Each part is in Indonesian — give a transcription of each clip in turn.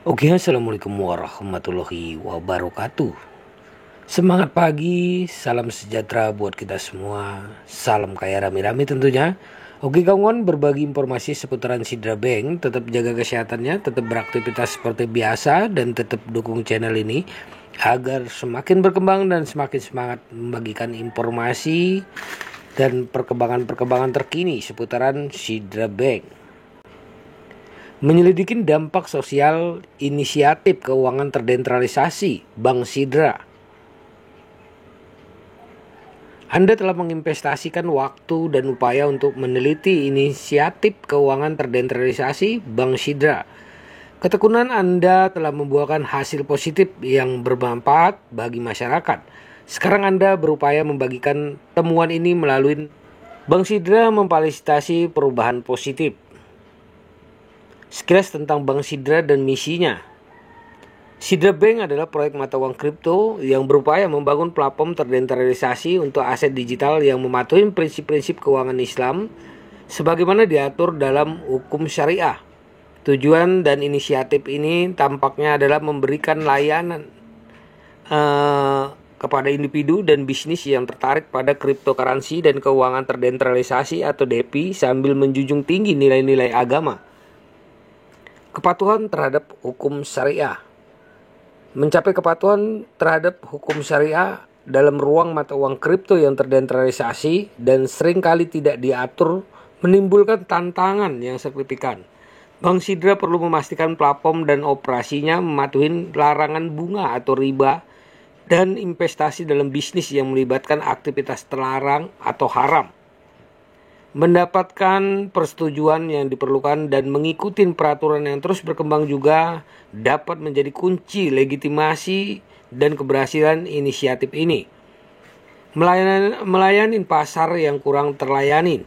Oke, assalamualaikum warahmatullahi wabarakatuh. Semangat pagi, salam sejahtera buat kita semua. Salam kaya rame-rame tentunya. Oke kawan, berbagi informasi seputaran Sidra Bank. Tetap jaga kesehatannya, tetap beraktivitas seperti biasa, dan tetap dukung channel ini agar semakin berkembang dan semakin semangat membagikan informasi dan perkembangan-perkembangan terkini seputaran Sidra Bank. Menyelidiki dampak sosial inisiatif keuangan terdesentralisasi Bank Sidra. Anda telah menginvestasikan waktu dan upaya untuk meneliti inisiatif keuangan terdesentralisasi Bank Sidra. Ketekunan Anda telah membuahkan hasil positif yang bermanfaat bagi masyarakat. Sekarang Anda berupaya membagikan temuan ini melalui Bank Sidra memfasilitasi perubahan positif. Sekilas tentang Bank Sidra dan misinya. Sidra Bank adalah proyek mata uang kripto yang berupaya membangun platform terdesentralisasi untuk aset digital yang mematuhi prinsip-prinsip keuangan Islam sebagaimana diatur dalam hukum syariah. Tujuan dan inisiatif ini tampaknya adalah memberikan layanan kepada individu dan bisnis yang tertarik pada cryptocurrency dan keuangan terdesentralisasi atau DeFi sambil menjunjung tinggi nilai-nilai agama. Kepatuhan terhadap hukum syariah. Mencapai kepatuhan terhadap hukum syariah dalam ruang mata uang kripto yang terdesentralisasi dan seringkali tidak diatur menimbulkan tantangan yang signifikan. Bank Sidra perlu memastikan platform dan operasinya mematuhi larangan bunga atau riba dan investasi dalam bisnis yang melibatkan aktivitas terlarang atau haram. Mendapatkan persetujuan yang diperlukan dan mengikuti peraturan yang terus berkembang juga dapat menjadi kunci legitimasi dan keberhasilan inisiatif ini. Melayani pasar yang kurang terlayani.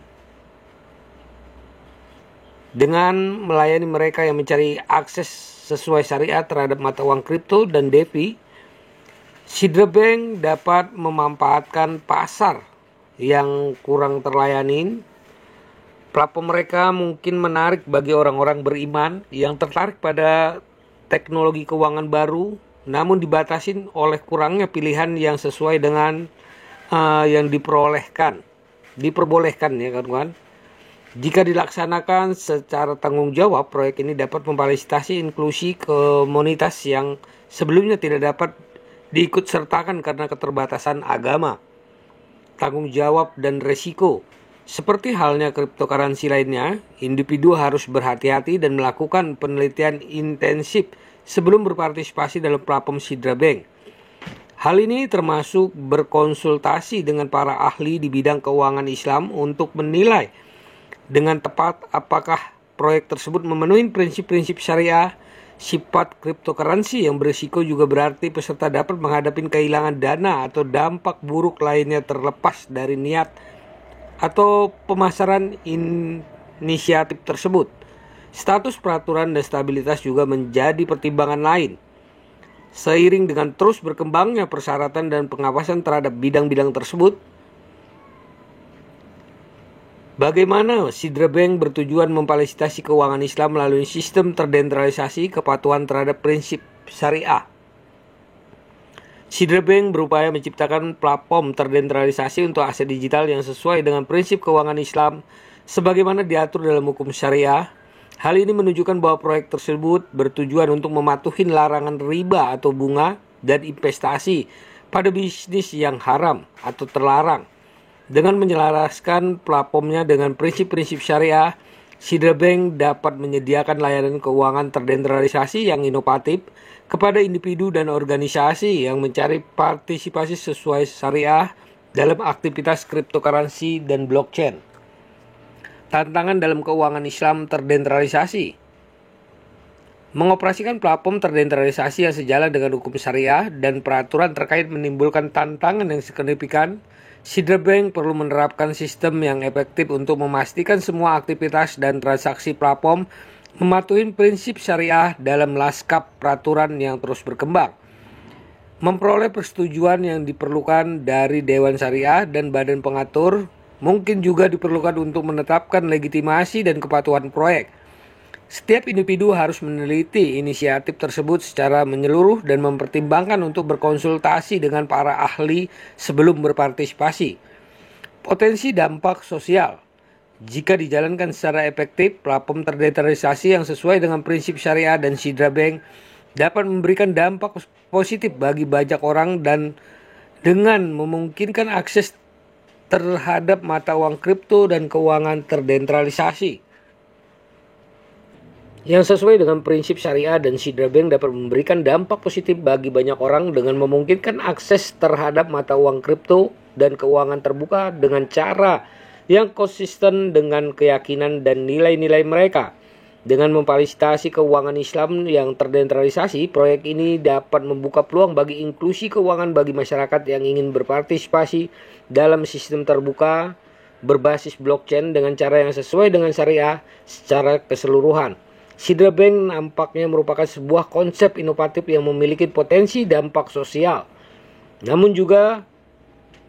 Dengan melayani mereka yang mencari akses sesuai syariat terhadap mata uang kripto dan DeFi, Sidra Bank dapat memanfaatkan pasar yang kurang terlayani. Platform mereka mungkin menarik bagi orang-orang beriman yang tertarik pada teknologi keuangan baru, namun dibatasi oleh kurangnya pilihan yang sesuai dengan yang diperbolehkan ya kawan-kawan. Jika dilaksanakan secara tanggung jawab, proyek ini dapat memfasilitasi inklusi komunitas yang sebelumnya tidak dapat diikut sertakan karena keterbatasan agama, tanggung jawab dan resiko. Seperti halnya cryptocurrency lainnya, individu harus berhati-hati dan melakukan penelitian intensif sebelum berpartisipasi dalam platform Sidra Bank. Hal ini termasuk berkonsultasi dengan para ahli di bidang keuangan Islam untuk menilai dengan tepat apakah proyek tersebut memenuhi prinsip-prinsip syariah. Sifat cryptocurrency yang berisiko juga berarti peserta dapat menghadapi kehilangan dana atau dampak buruk lainnya terlepas dari niat atau pemasaran inisiatif tersebut. Status peraturan dan stabilitas juga menjadi pertimbangan lain. Seiring dengan terus berkembangnya persyaratan dan pengawasan terhadap bidang-bidang tersebut, bagaimana Sidra Bank bertujuan memfasilitasi keuangan Islam melalui sistem terdesentralisasi kepatuhan terhadap prinsip syariah. Sidra Bank berupaya menciptakan platform terdesentralisasi untuk aset digital yang sesuai dengan prinsip keuangan Islam sebagaimana diatur dalam hukum syariah. Hal ini menunjukkan bahwa proyek tersebut bertujuan untuk mematuhi larangan riba atau bunga dan investasi pada bisnis yang haram atau terlarang. Dengan menyelaraskan platformnya dengan prinsip-prinsip syariah, Sidra Bank dapat menyediakan layanan keuangan terdesentralisasi yang inovatif kepada individu dan organisasi yang mencari partisipasi sesuai syariah dalam aktivitas cryptocurrency dan blockchain. Tantangan dalam keuangan Islam terdesentralisasi. Mengoperasikan platform terdesentralisasi yang sejalan dengan hukum syariah dan peraturan terkait menimbulkan tantangan yang signifikan. Sidra Bank perlu menerapkan sistem yang efektif untuk memastikan semua aktivitas dan transaksi platform mematuhi prinsip syariah dalam lanskap peraturan yang terus berkembang. Memperoleh persetujuan yang diperlukan dari Dewan Syariah dan Badan Pengatur mungkin juga diperlukan untuk menetapkan legitimasi dan kepatuhan proyek. Setiap individu harus meneliti inisiatif tersebut secara menyeluruh dan mempertimbangkan untuk berkonsultasi dengan para ahli sebelum berpartisipasi. Potensi dampak sosial. Jika dijalankan secara efektif, platform terdesentralisasi yang sesuai dengan prinsip syariah dan Sidra Bank dapat memberikan dampak positif bagi banyak orang dan dengan memungkinkan akses terhadap mata uang kripto dan keuangan terdesentralisasi yang sesuai dengan prinsip syariah dan Sidra Bank dapat memberikan dampak positif bagi banyak orang dengan memungkinkan akses terhadap mata uang kripto dan keuangan terbuka dengan cara yang konsisten dengan keyakinan dan nilai-nilai mereka. Dengan memfasilitasi keuangan Islam yang terdesentralisasi, proyek ini dapat membuka peluang bagi inklusi keuangan bagi masyarakat yang ingin berpartisipasi dalam sistem terbuka berbasis blockchain dengan cara yang sesuai dengan syariah secara keseluruhan. Sidra Bank nampaknya merupakan sebuah konsep inovatif yang memiliki potensi dampak sosial. Namun juga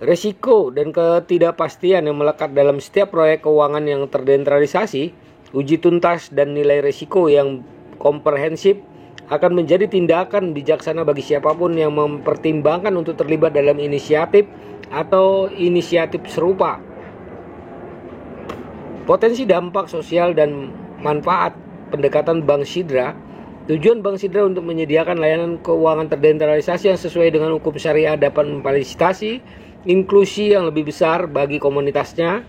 resiko dan ketidakpastian yang melekat dalam setiap proyek keuangan yang terdesentralisasi. Uji tuntas dan nilai resiko yang komprehensif akan menjadi tindakan bijaksana bagi siapapun yang mempertimbangkan untuk terlibat dalam inisiatif atau inisiatif serupa. Potensi dampak sosial dan manfaat pendekatan Bank Sidra. Tujuan Bank Sidra untuk menyediakan layanan keuangan terdesentralisasi yang sesuai dengan hukum syariah dapat memfasilitasi inklusi yang lebih besar bagi komunitasnya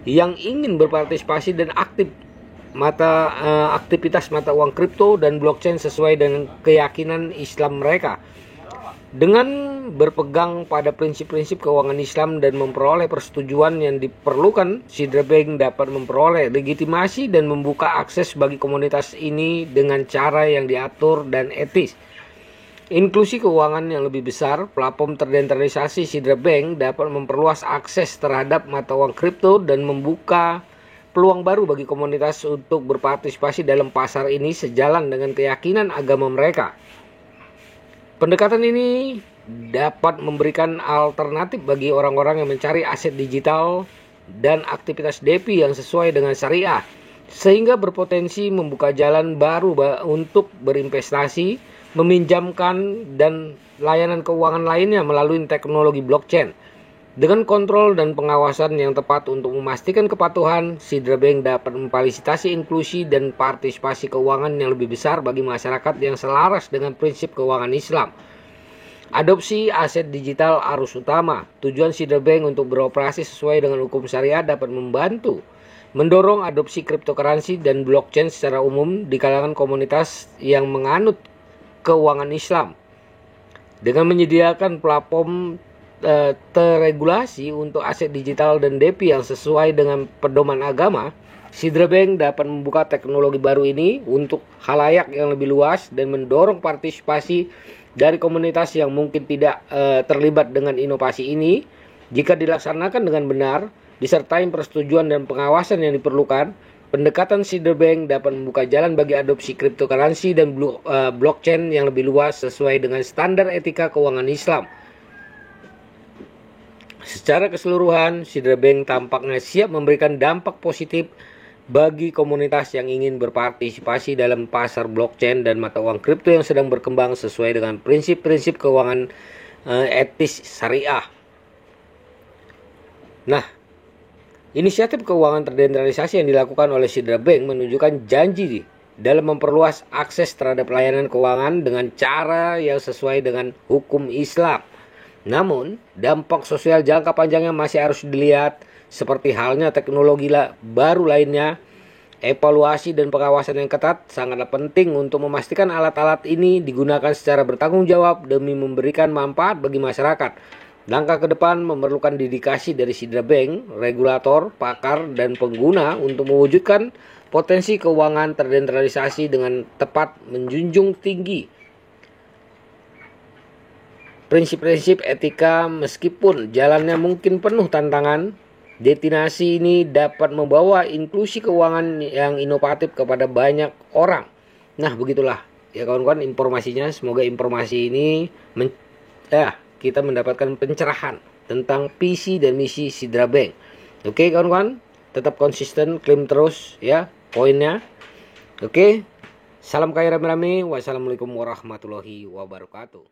yang ingin berpartisipasi dan aktivitas mata uang kripto dan blockchain sesuai dengan keyakinan Islam mereka. Dengan berpegang pada prinsip-prinsip keuangan Islam dan memperoleh persetujuan yang diperlukan, Sidra Bank dapat memperoleh legitimasi dan membuka akses bagi komunitas ini dengan cara yang diatur dan etis. Inklusi keuangan yang lebih besar, platform terdesentralisasi Sidra Bank dapat memperluas akses terhadap mata uang kripto dan membuka peluang baru bagi komunitas untuk berpartisipasi dalam pasar ini sejalan dengan keyakinan agama mereka. Pendekatan ini dapat memberikan alternatif bagi orang-orang yang mencari aset digital dan aktivitas DeFi yang sesuai dengan syariah, sehingga berpotensi membuka jalan baru untuk berinvestasi, meminjamkan, dan layanan keuangan lainnya melalui teknologi blockchain. Dengan kontrol dan pengawasan yang tepat untuk memastikan kepatuhan, Sidra Bank dapat memfasilitasi inklusi dan partisipasi keuangan yang lebih besar bagi masyarakat yang selaras dengan prinsip keuangan Islam. Adopsi aset digital arus utama. Tujuan Sidra Bank untuk beroperasi sesuai dengan hukum syariah dapat membantu mendorong adopsi cryptocurrency dan blockchain secara umum di kalangan komunitas yang menganut keuangan Islam. Dengan menyediakan platform terregulasi untuk aset digital dan DeFi yang sesuai dengan pedoman agama, Sidra Bank dapat membuka teknologi baru ini untuk khalayak yang lebih luas dan mendorong partisipasi dari komunitas yang mungkin tidak terlibat dengan inovasi ini. Jika dilaksanakan dengan benar, disertai persetujuan dan pengawasan yang diperlukan, pendekatan Sidra Bank dapat membuka jalan bagi adopsi cryptocurrency dan blockchain yang lebih luas sesuai dengan standar etika keuangan Islam. Secara keseluruhan, Sidra Bank tampaknya siap memberikan dampak positif bagi komunitas yang ingin berpartisipasi dalam pasar blockchain dan mata uang kripto yang sedang berkembang sesuai dengan prinsip-prinsip keuangan etis syariah. Nah, inisiatif keuangan terdesentralisasi yang dilakukan oleh Sidra Bank menunjukkan janji dalam memperluas akses terhadap layanan keuangan dengan cara yang sesuai dengan hukum Islam. Namun, dampak sosial jangka panjangnya masih harus dilihat, seperti halnya teknologi baru lainnya. Evaluasi dan pengawasan yang ketat sangatlah penting untuk memastikan alat-alat ini digunakan secara bertanggung jawab demi memberikan manfaat bagi masyarakat. Langkah ke depan memerlukan dedikasi dari Sidra Bank, regulator, pakar, dan pengguna untuk mewujudkan potensi keuangan terdesentralisasi dengan tepat menjunjung tinggi prinsip-prinsip etika. Meskipun jalannya mungkin penuh tantangan, destinasi ini dapat membawa inklusi keuangan yang inovatif kepada banyak orang. Nah, begitulah ya kawan-kawan informasinya. Semoga informasi ini kita mendapatkan pencerahan tentang visi dan misi Sidra Bank. Oke kawan-kawan, tetap konsisten, klaim terus ya poinnya. Oke, salam kaya rame-rame. Wassalamualaikum warahmatullahi wabarakatuh.